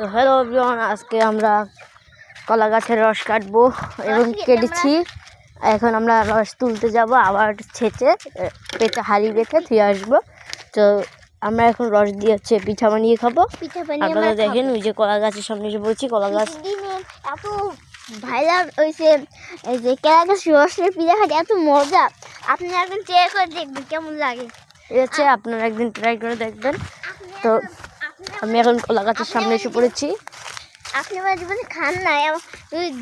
তো hello everyone, আজকে আমরা কলা গাছের রস কাটবো এবং কেটেছি। এখন আমরা রস তুলতে যাব, আবার ছেঁচে পেটে হাঁড়ি বেঁধে ধুয়ে আসবো। তো আমরা এখন রস দিয়ে পিঠা বানিয়ে খাবো। আপনারা দেখেন, ওই যে কলা গাছের সামনে এসে বলছি, কলা গাছ এত ভাইরাল হয়েছে এই যে কলা গাছ রসের পিঠা খাতে এত মজা। আপনি একদিন ট্রাই করে দেখবেন কেমন লাগে। আপনারা একদিন ট্রাই করে দেখবেন। তো আমি এখন কলা গাছের সামনে এসে পড়েছি। আপনি আমার জীবনে খান না,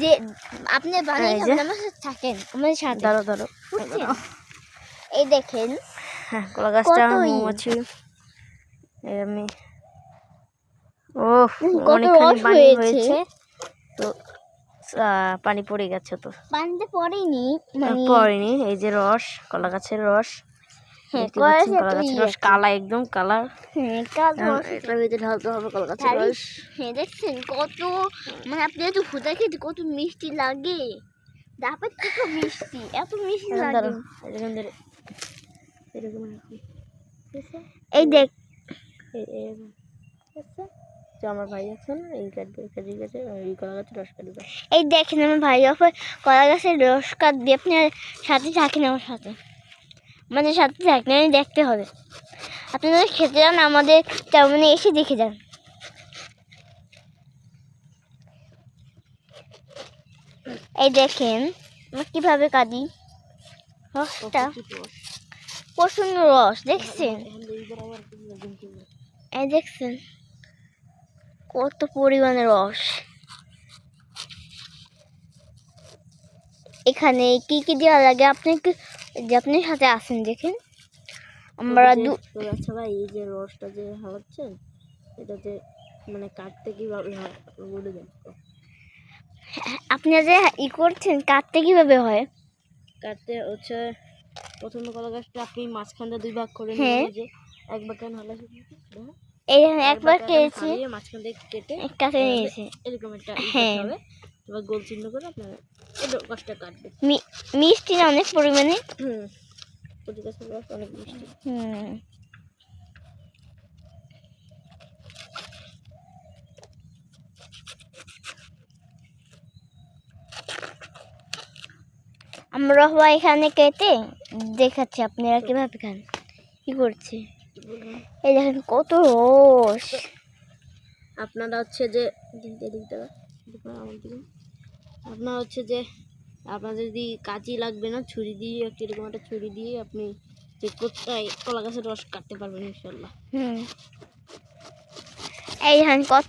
যে আপনি বানিয়ে খাবেন আমার সাথে থাকেন, আমাদের সাথে। ধরো এই দেখেন, হ্যাঁ, কলা গাছটা মৌমাছি আমি অনেকখানি পানি হয়েছে। তো পানি পড়ে গেছে, তো পানিতে পড়েনি পড়েনি। এই যে রস, কলা গাছের রস, কলা গাছের রস কালা, একদম কালার। ঢালতে হবে কলা গাছের রস। হ্যাঁ, দেখছেন কত আপনি এত ফুটা খেতে কত মিষ্টি লাগে। ডাবের থেকে মিষ্টি, এত মিষ্টি লাগে। এই দেখ, আমার ভাই আছে না, এই কাটবে, এই কলা গাছের রস কাটবে। এই দেখেন আমার ভাই কলা গাছের রস কাটবে। আপনার সাথে থাকেন, আমার সাথে আমাদের সাথে থাকেন, দেখতে হবে। আপনারা খেতে যান, আমাদের তেমন এসে দেখে যান। এই দেখেন আমরা কিভাবে কাটি রসটা, প্রচন্ড রস। দেখছেন, এই দেখছেন কত পরিমাণে রস। এখানে কি কি দেওয়া লাগে আপনি যে আপনার সাথে আছেন, দেখেন আমরা আচ্ছা ভাই, এই যে রসটা যে হালাচ্ছেন, এটাতে কাটতে কিভাবে হয় বলে দেন। আপনি যে করছেন, কাটতে কিভাবে হয়? কাটতে হচ্ছে, প্রথমে কলা গাছটা আপনি মাঝখানটা দুই ভাগ করে নেবেন। যে এক ভাগ হালা, এই একবার কেটেছি, মাঝখান থেকে কেটে কাটে নিয়েছি, এরকম একটা হবে। এবার গোল চিহ্ন করে আপনারা এই গাছটা কাটবেন। মিষ্টি না অনেক পরিমাণে। কচু গাছের রস অনেক মিষ্টি। আমরা এখানে কেটে দেখাচ্ছি আপনারা কিভাবে খান, কি করছে। এই দেখেন কত রস। আপনারা হচ্ছে যে আপনার যদি কাঁচি লাগবে না, ছুরি দিয়ে এরকম একটা ছুরি দিয়ে আপনি যে কোথায় কলা গাছের রস কাটতে পারবেন ইনশাল্লাহ। এই দেখেন কত